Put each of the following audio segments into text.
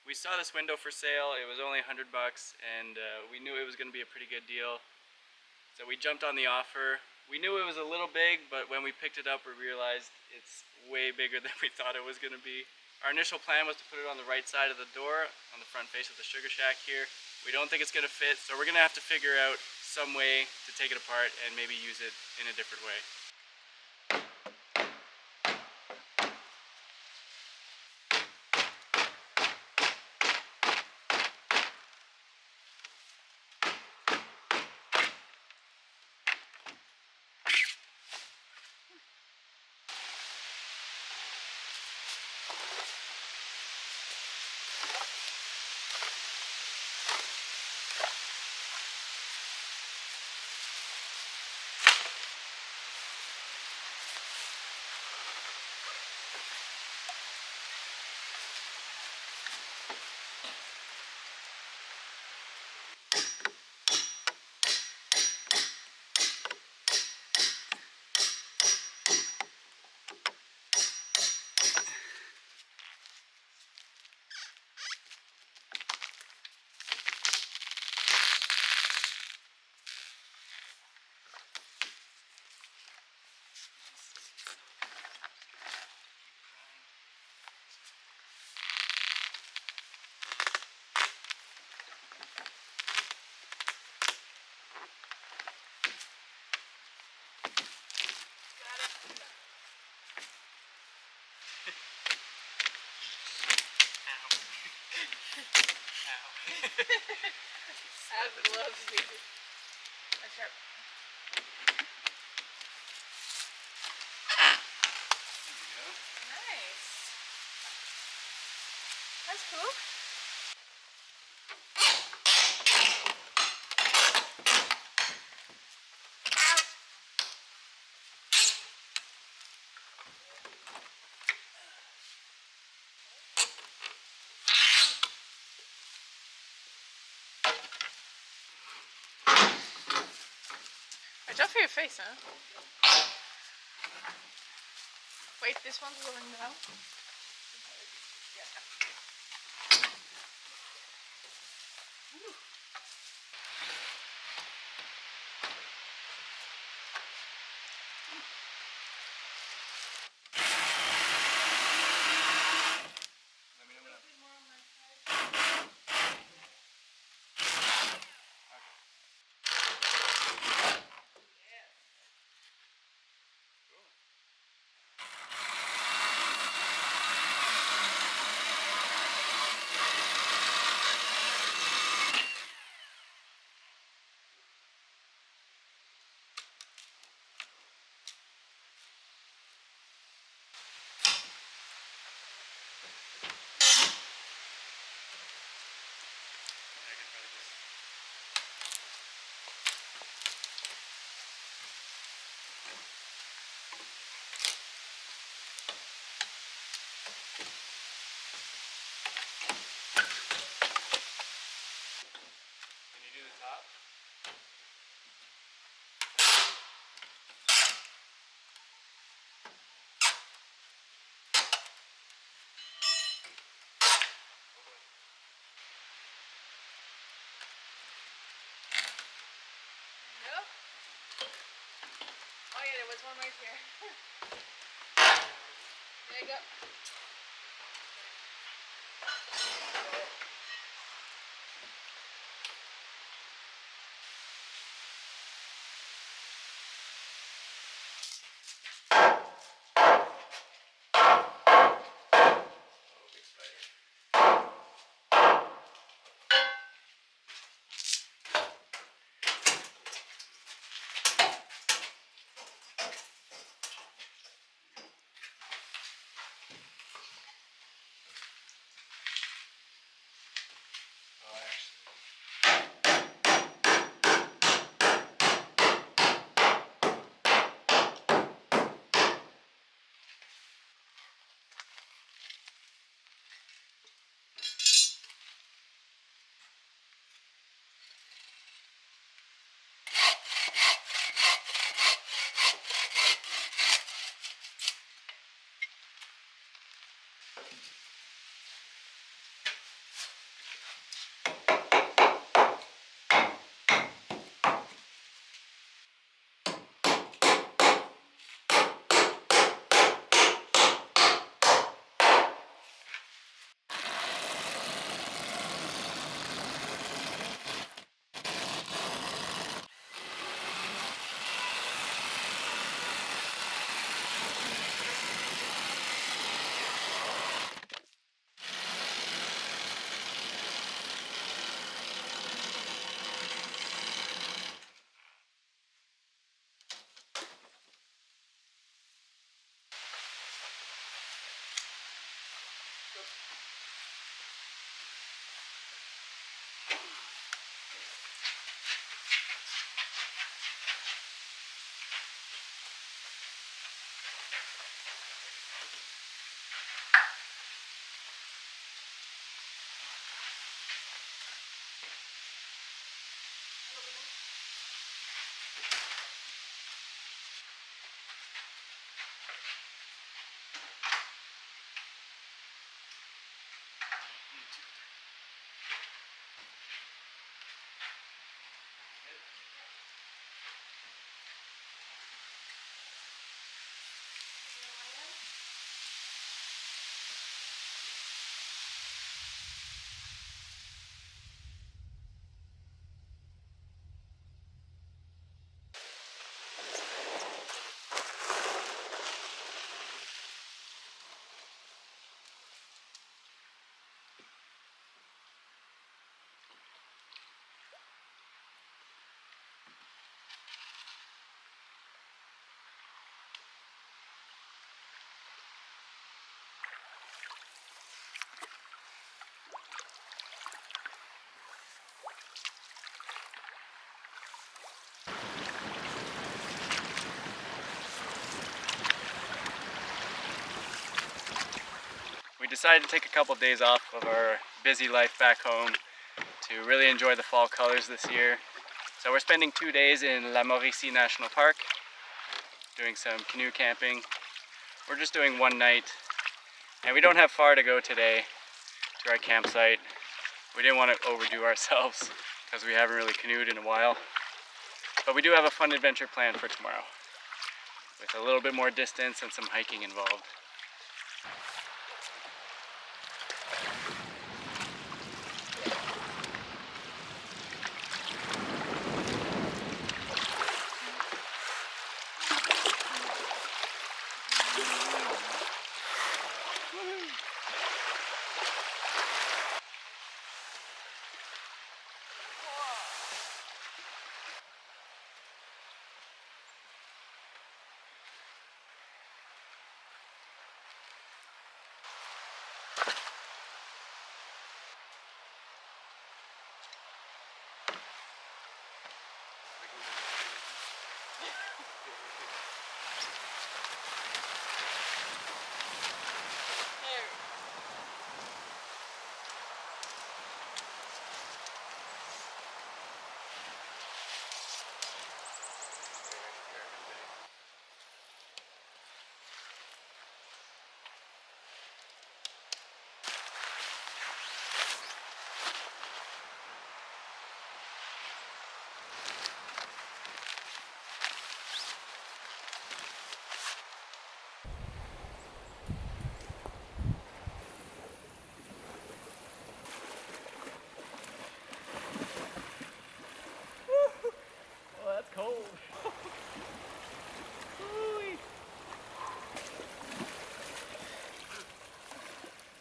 We saw this window for sale. It was only $100, and we knew it was going to be a pretty good deal. So we jumped on the offer. We knew it was a little big, but when we picked it up, we realized it's way bigger than we thought it was going to be. Our initial plan was to put it on the right side of the door, on the front face of the Sugar Shack here. We don't think it's going to fit, so we're going to have to figure out some way to take it apart and maybe use it in a different way. I have gloves, dude. That's sharp. Nice. That's cool. Watch out for your face, huh? Wait, this one's going down. Nope. Oh yeah, there was one right here. There you go. decided to take a couple days off of our busy life back home to really enjoy the fall colors this year. So we're spending 2 days in La Mauricie National Park, doing some canoe camping. We're just doing one night, and we don't have far to go today to our campsite. We didn't want to overdo ourselves because we haven't really canoed in a while. But we do have a fun adventure planned for tomorrow, with a little bit more distance and some hiking involved.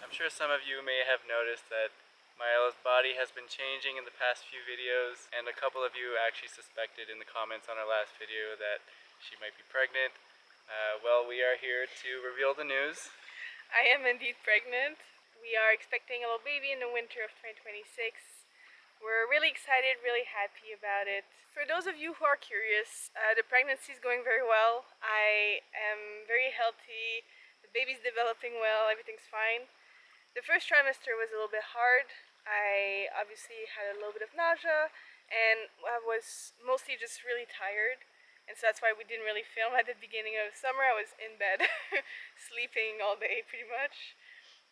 I'm sure some of you may have noticed that Maila's body has been changing in the past few videos, and a couple of you actually suspected in the comments on our last video that she might be pregnant. Well, we are here to reveal the news. I am indeed pregnant. We are expecting a little baby in the winter of 2026. We're really excited, really happy about it. For those of you who are curious, the pregnancy is going very well. I am very healthy. The baby's developing well. Everything's fine. The first trimester was a little bit hard. I obviously had a little bit of nausea, and I was mostly just really tired. And so that's why we didn't really film at the beginning of summer. I was in bed, sleeping all day pretty much.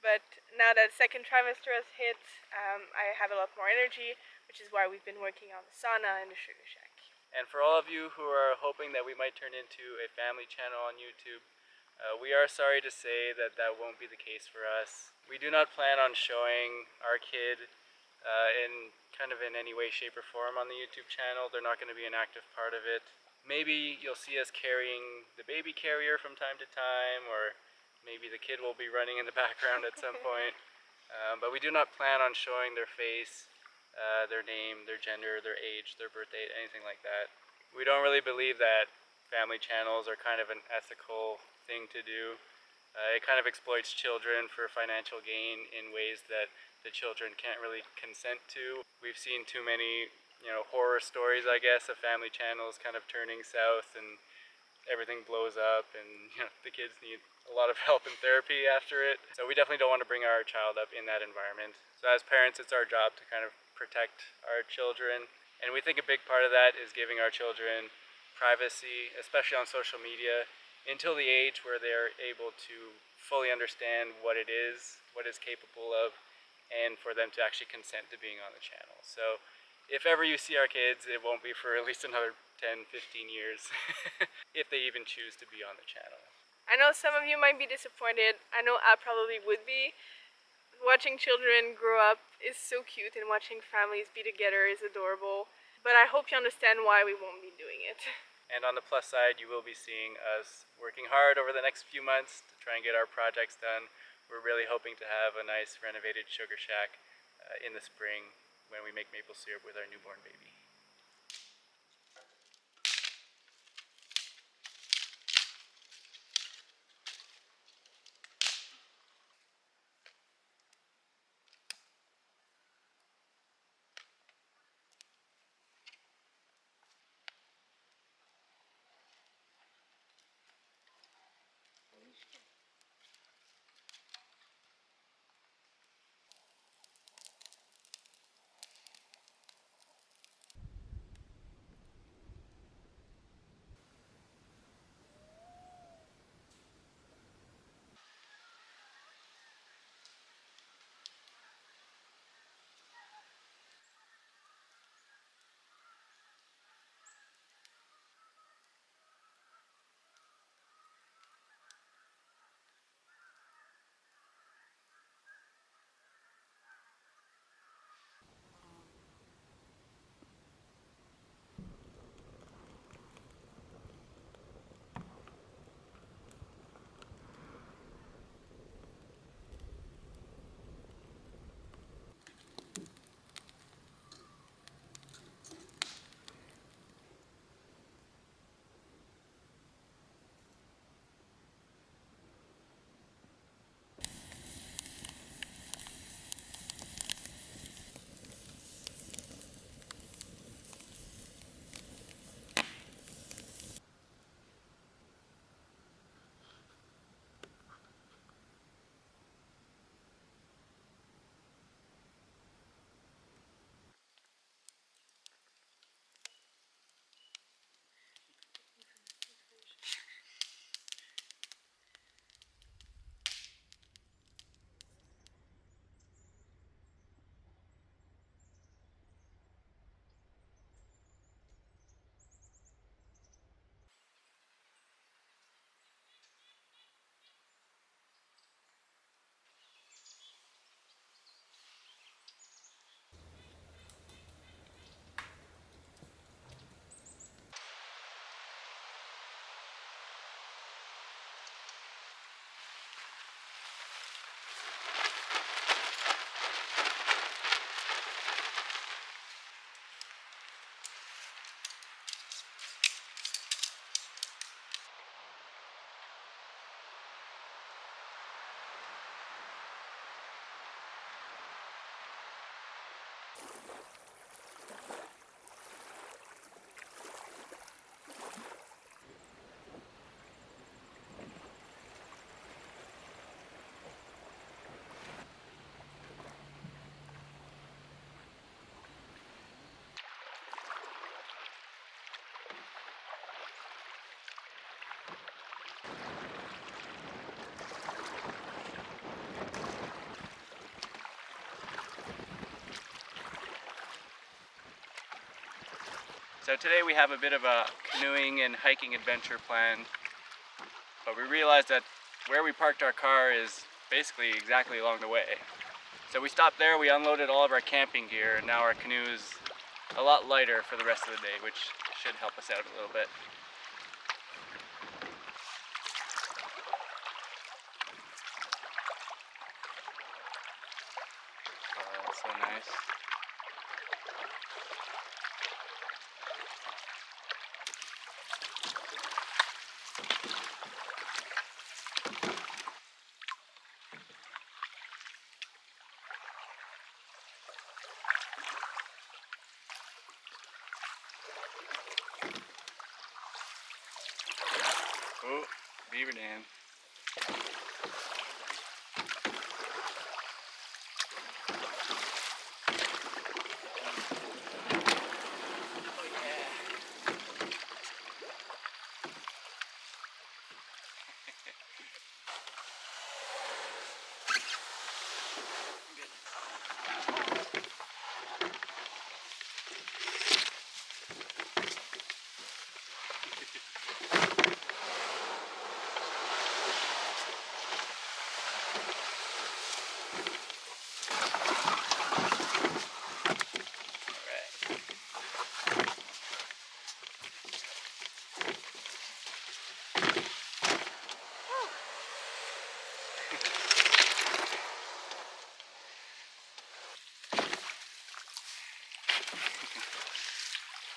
But now that second trimester has hit, I have a lot more energy, which is why we've been working on the sauna and the sugar shack. And for all of you who are hoping that we might turn into a family channel on YouTube, we are sorry to say that that won't be the case for us. We do not plan on showing our kid in any way, shape, or form on the YouTube channel. They're not going to be an active part of it. Maybe you'll see us carrying the baby carrier from time to time, or maybe the kid will be running in the background at some point. But we do not plan on showing their face, their name, their gender, their age, their birth date, anything like that. We don't really believe that family channels are kind of an ethical thing to do. It kind of exploits children for financial gain in ways that the children can't really consent to. We've seen too many horror stories, I guess, of family channels kind of turning south and everything blows up, and the kids need a lot of help and therapy after it. So we definitely don't want to bring our child up in that environment. So as parents, it's our job to kind of protect our children. And we think a big part of that is giving our children privacy, especially on social media, until the age where they're able to fully understand what it is, what it's capable of, and for them to actually consent to being on the channel. So if ever you see our kids, it won't be for at least another 10, 15 years, if they even choose to be on the channel. I know some of you might be disappointed. I know I probably would be. Watching children grow up is so cute, and watching families be together is adorable. But I hope you understand why we won't be doing it. And on the plus side, you will be seeing us working hard over the next few months to try and get our projects done. We're really hoping to have a nice renovated sugar shack in the spring when we make maple syrup with our newborn baby. So today we have a bit of a canoeing and hiking adventure planned, but we realized that where we parked our car is basically exactly along the way. So we stopped there, we unloaded all of our camping gear, and now our canoe is a lot lighter for the rest of the day, which should help us out a little bit. Oh, that's so nice. Oh, beaver dam.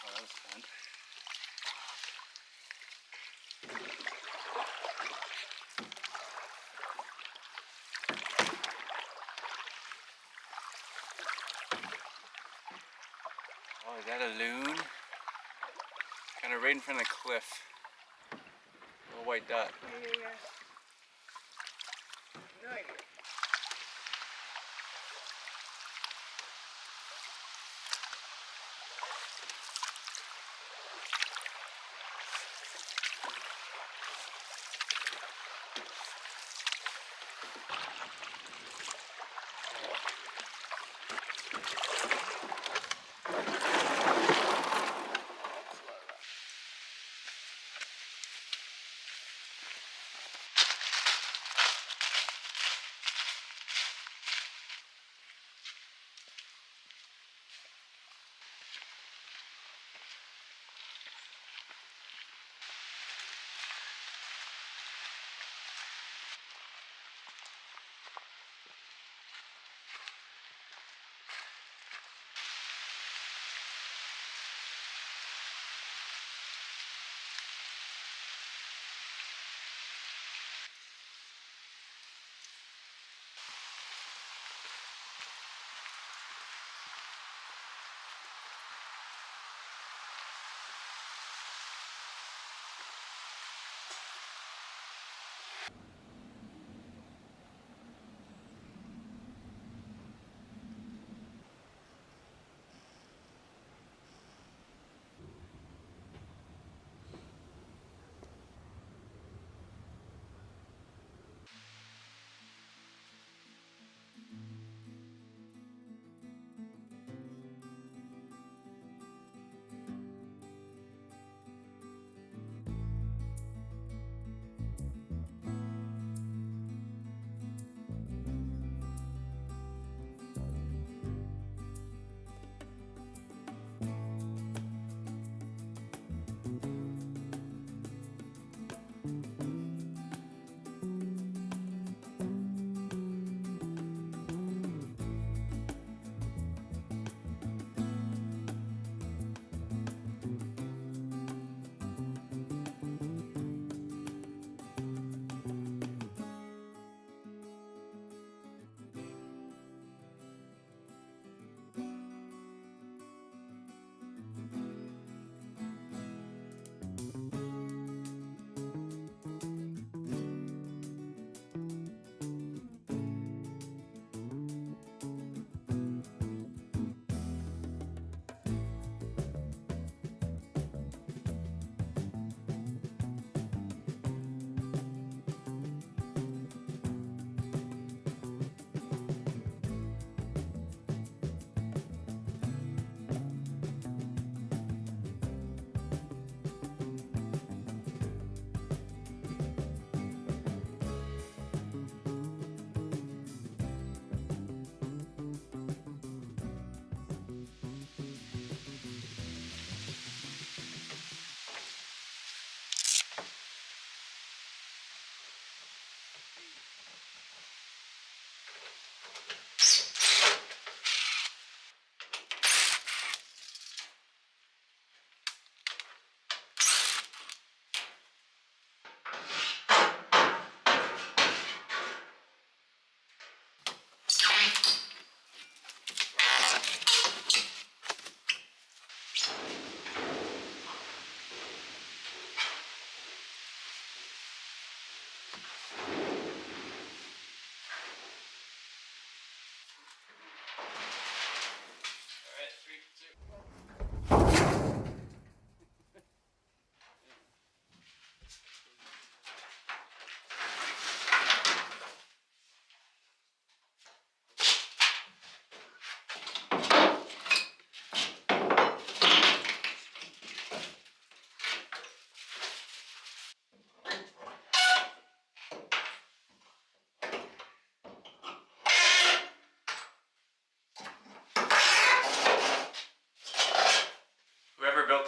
Oh, that was fun. Oh, is that a loon? Kind of right in front of the cliff. Little white dot. Yeah. No idea.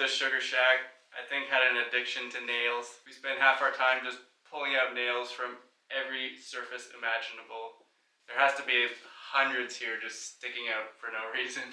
this sugar shack, I think, had an addiction to nails. We spent half our time just pulling out nails from every surface imaginable. There has to be hundreds here just sticking out for no reason.